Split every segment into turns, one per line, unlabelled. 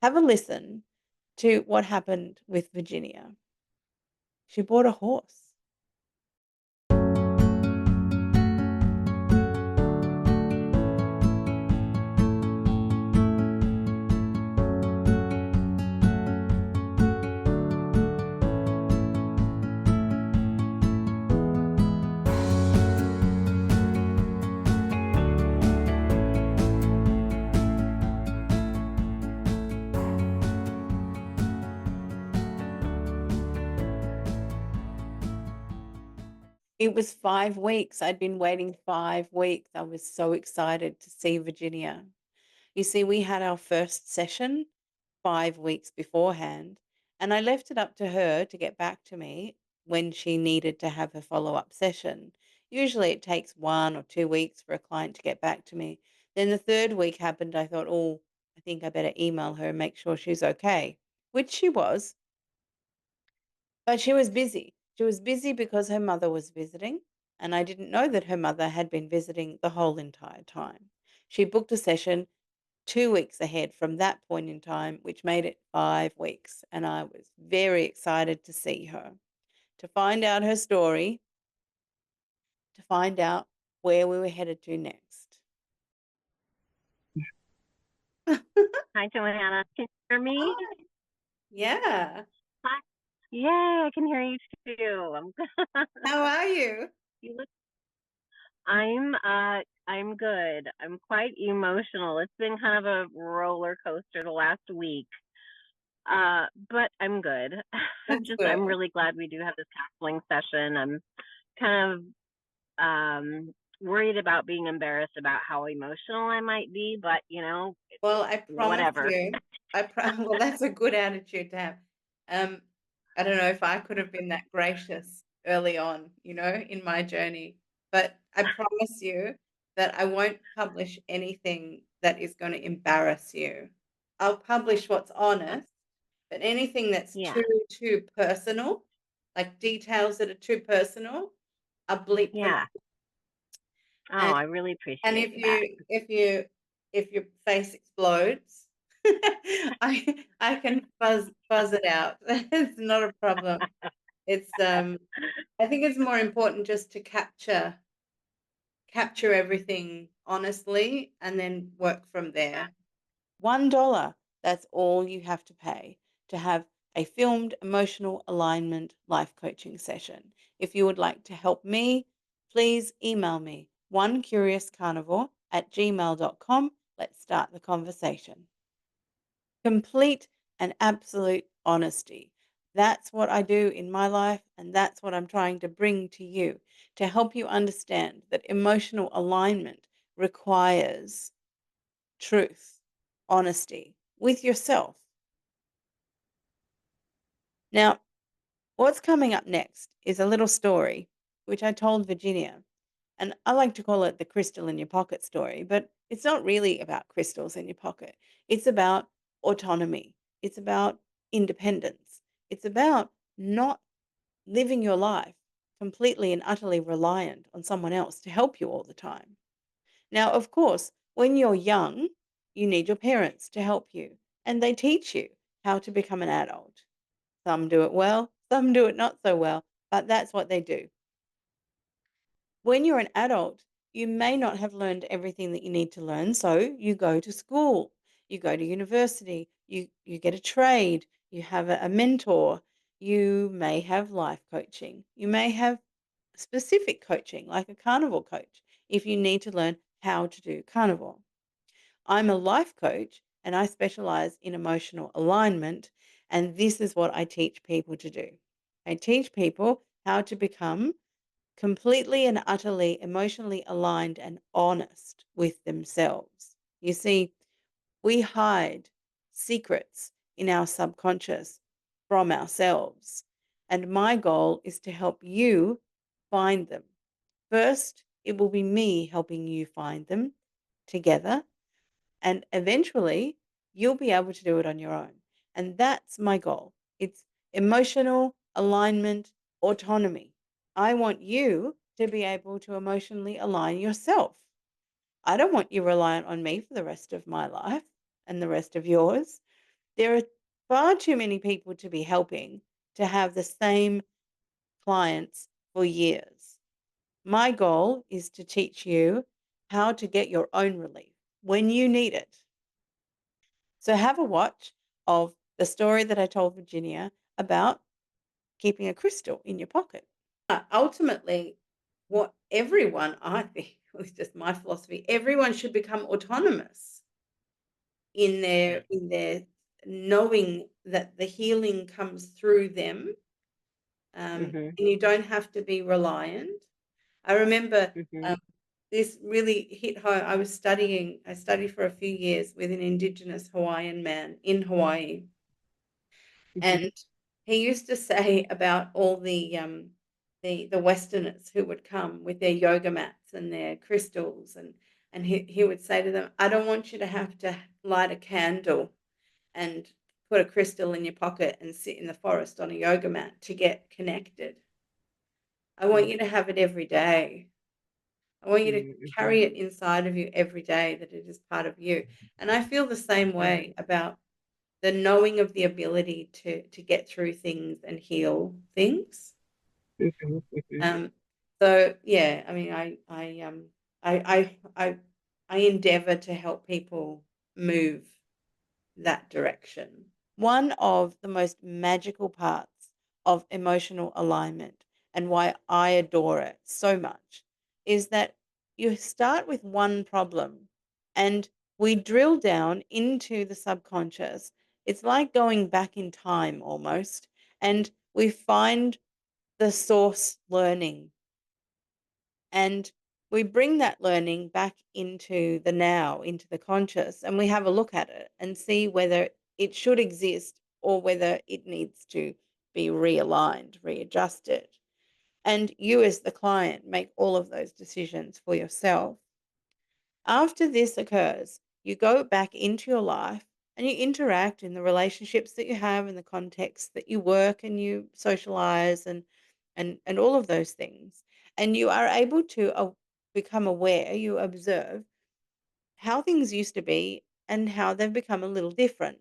Have a listen to what happened with Virginia. She bought a horse. It was 5 weeks. I'd been waiting 5 weeks. I was so excited to see Virginia. You see, we had our first session 5 weeks beforehand, and I left it up to her to get back to me when she needed to have her follow-up session. Usually, it takes 1 or 2 weeks for a client to get back to me. Then the 3rd week happened, I thought, "Oh, I think I better email her and make sure she's okay," which she was, but she was busy. She was busy because her mother was visiting, and I didn't know that her mother had been visiting the whole entire time. She booked a session 2 weeks ahead from that point in time, which made it 5 weeks, and I was very excited to see her, to find out her story, to find out where we were headed to next.
Hi, Joanna. Can you hear me?
Hi. Yeah.
Hi. Yay, I can hear you too.
How are you?
You look, I'm good. I'm quite emotional. It's been kind of a roller coaster the last week. But I'm good.
That's
I'm
good.
really glad we do have this counseling session. I'm kind of worried about being embarrassed about how emotional I might be, but
Well, I promise
whatever.
you, well, that's a good attitude to have. Um, I don't know if I could have been that gracious early on, in my journey, but I promise you that I won't publish anything that is going to embarrass you. I'll publish what's honest, but anything that's
Yeah.
too personal, like details that are too personal, I'll bleep them.
Yeah. Oh,
And
I really
and
appreciate
if
that.
if your face explodes, I can fuzz it out. It's not a problem. It's, I think it's more important just to capture everything honestly and then work from there. $1, that's all you have to pay to have a filmed emotional alignment life coaching session. If you would like to help me, please email me onecuriouscarnivore@gmail.com. Let's start the conversation. Complete and absolute honesty. That's what I do in my life, and that's what I'm trying to bring to you to help you understand that emotional alignment requires truth, honesty with yourself. Now, what's coming up next is a little story which I told Virginia, and I like to call it the crystal in your pocket story, but it's not really about crystals in your pocket. It's about autonomy, it's about independence, it's about not living your life completely and utterly reliant on someone else to help you all the time. Now, of course, when you're young, you need your parents to help you, and they teach you how to become an adult. Some do it well, some do it not so well, but that's what they do. When you're an adult, you may not have learned everything that you need to learn, so you go to school, you go to university, you get a trade, you have a mentor, you may have life coaching, you may have specific coaching like a carnivore coach if you need to learn how to do carnivore. I'm a life coach and I specialize in emotional alignment. And this is what I teach people to do. I teach people how to become completely and utterly emotionally aligned and honest with themselves. You see, we hide secrets in our subconscious from ourselves. And my goal is to help you find them. First, it will be me helping you find them together, and eventually, you'll be able to do it on your own. And that's my goal. It's emotional alignment, autonomy. I want you to be able to emotionally align yourself. I don't want you reliant on me for the rest of my life and the rest of yours. There are far too many people to be helping to have the same clients for years. My goal is to teach you how to get your own relief when you need it. So have a watch of the story that I told Virginia about keeping a crystal in your pocket. Ultimately, what everyone, I think, it's just my philosophy, everyone should become autonomous in their knowing that the healing comes through them,
Mhm.
and you don't have to be reliant. I remember,
Mhm.
um, this really hit home. I studied for a few years with an Indigenous Hawaiian man in Hawaii, and
Mhm.
he used to say about all the Westerners who would come with their yoga mats and their crystals, and he would say to them, "I don't want you to have to light a candle and put a crystal in your pocket and sit in the forest on a yoga mat to get connected. I want
Mhm.
you to have it every day. I want you to
Mhm.
carry it inside of you every day, that it is part of you." And I feel the same
Mhm.
way about the knowing of the ability to get through things and heal things.
Mhm. Mhm.
Um, so yeah, I mean, I I I I endeavor to help people move that direction. One of the most magical parts of emotional alignment, and why I adore it so much, is that you start with one problem and we drill down into the subconscious. It's like going back in time almost, and we find the source learning, and we bring that learning back into the now, into the conscious, and we have a look at it and see whether it should exist or whether it needs to be realigned, readjusted. And you, as the client, make all of those decisions for yourself. After this occurs, you go back into your life and you interact in the relationships that you have, in the context that you work and you socialize, and all of those things. And you are able to become aware, you observe how things used to be and how they've become a little different.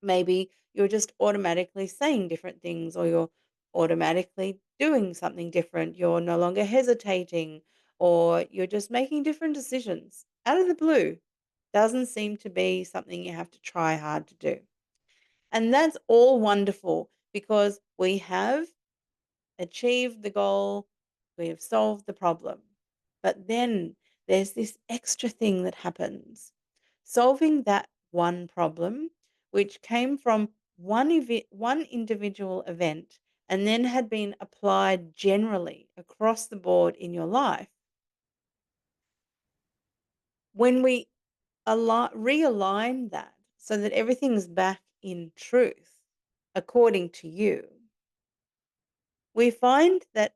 Maybe you're just automatically saying different things, or you're automatically doing something different. You're no longer hesitating, or you're just making different decisions out of the blue. Doesn't seem to be something you have to try hard to do. And that's all wonderful because we have achieved the goal, we have solved the problem. But then there's this extra thing that happens. Solving that one problem, which came from one individual event and then had been applied generally across the board in your life. When we realign that so that everything's back in truth, according to you, we find that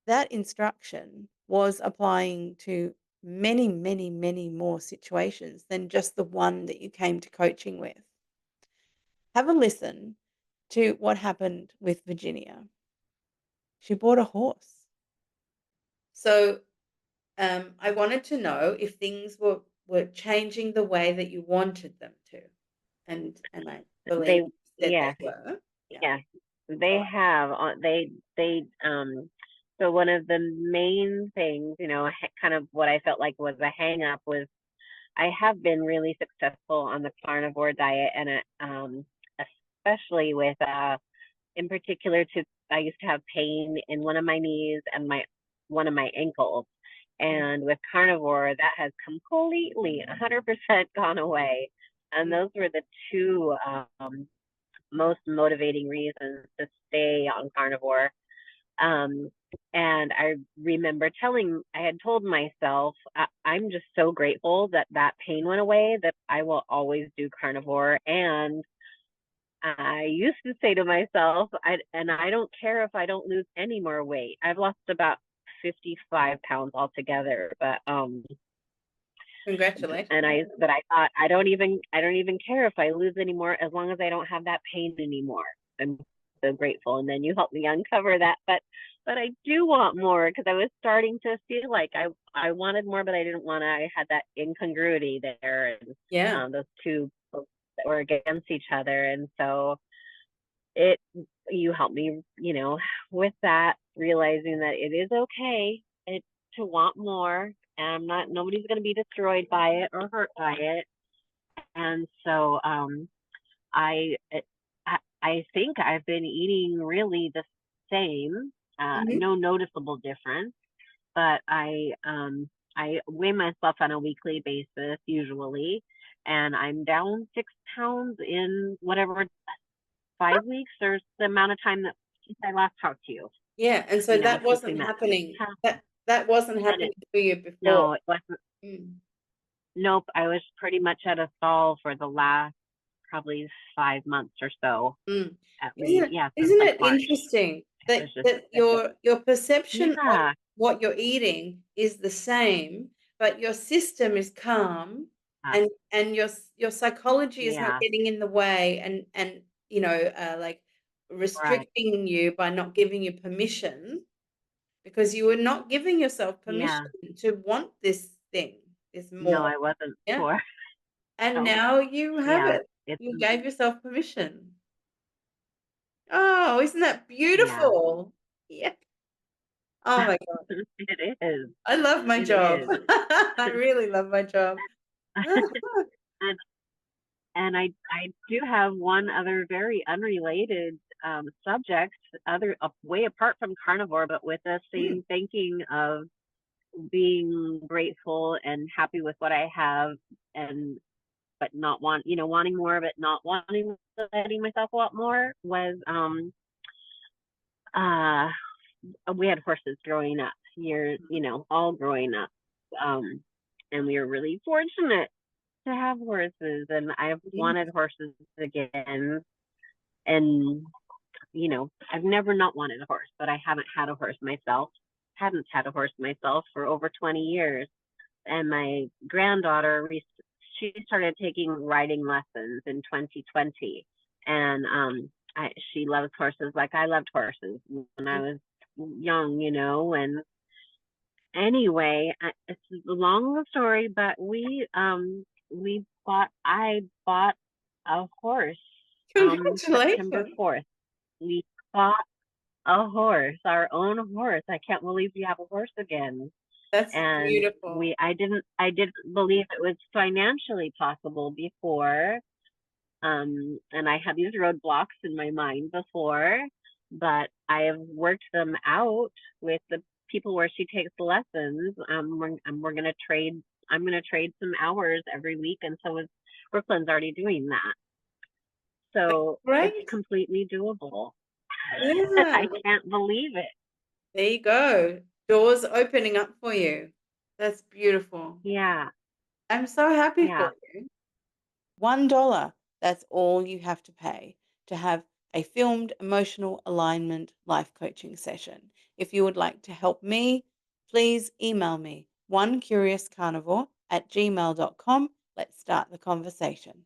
that instruction was applying to many, many, many more situations than just the one that you came to coaching with. Have a listen to what happened with Virginia. She bought a horse. So I wanted to know if things were changing the way that you wanted them to, and I believe
They
you said they
yeah,
were. Yeah.
yeah. They have on they so one of the main things, kind of what I felt like was a hang up was I have been really successful on the carnivore diet, and especially with in particular to I used to have pain in one of my knees and my one of my ankles.
Mm,
And with carnivore, that has completely 100% gone away. And
mm,
those were the two most motivating reasons to stay on carnivore. Um, and I remember I had told myself, I'm just so grateful that that pain went away, that I will always do carnivore. And I used to say to myself, I don't care if I don't lose any more weight. I've lost about 55 pounds altogether,
Congratulations.
but I thought I don't even care if I lose any more as long as I don't have that pain anymore. I'm so grateful. And then you helped me uncover that, but I do want more because I was starting to feel like I wanted more, but I didn't want to. I had that incongruity there, and
Yeah.
those two or against each other. And so it you helped me, with that, realizing that it is okay to want more, and I'm not nobody's going to be destroyed by it or hurt by it. And so I I think I've been eating really the same,
Mhm.
no noticeable difference, but I weigh myself on a weekly basis usually, and I'm down 6 pounds in whatever 5 weeks or the amount of time that since I last talked to you.
Yeah, and so that
Since we
wasn't
met.
happening.
Yeah,
That wasn't
and
happening for you before.
no, it wasn't.
Mm.
Nope, I was pretty much at a stall for the last probably 5 months or so.
Mm.
At
Isn't
least,
it
yeah, since
isn't
like
it
March.
interesting
It
that
was just
your perception on
yeah,
what you're eating is the same, but your system is calm
uh,
and your psychology is not
yeah,
getting in the way and, like,
right,
restricting you by not giving you permission because you were not giving yourself permission
yeah.
to want this thing, this
No,
more,
I wasn't
yeah?
before.
And
So
now you have
yeah,
it.
it's
You gave yourself permission. Oh, isn't that
yeah.
beautiful? Yeah. Oh my god.
It is.
I love my
It
job.
is.
I really love my job.
and and I do have one other very unrelated subject, other way apart from carnivore, but with the
Mm,
same thinking of being grateful and happy with what I have, and but not wanting more, but not wanting letting myself want more was uh we had horses growing up, all growing up, um and we were really fortunate to have horses, and I've
yes.
wanted horses again. And I've never not wanted a horse, but I haven't had a horse myself. Hadn't had a horse myself for over 20 years. And my granddaughter, she started taking riding lessons in 2020, and she loves horses like I loved horses when I
Mm,
was young, and anyway, it's a long story, but I bought a horse September
congratulations.
4th. We bought a horse, our own horse. I can't believe we have a horse again.
That's
And
beautiful.
I didn't believe it was financially possible before. And I had these roadblocks in my mind before, but I have worked them out with the people where she takes lessons. We're gonna trade. I'm gonna trade some hours every week, and so is Brooklyn's already doing that.
That's
So it's
great.
completely doable.
Yeah.
I can't believe it.
There you go. Doors opening up for you. That's beautiful.
Yeah,
I'm so happy
yeah.
for you. $1, that's all you have to pay to have a filmed emotional alignment life coaching session. If you would like to help me, please email me onecuriouscarnivore@gmail.com. Let's start the conversation.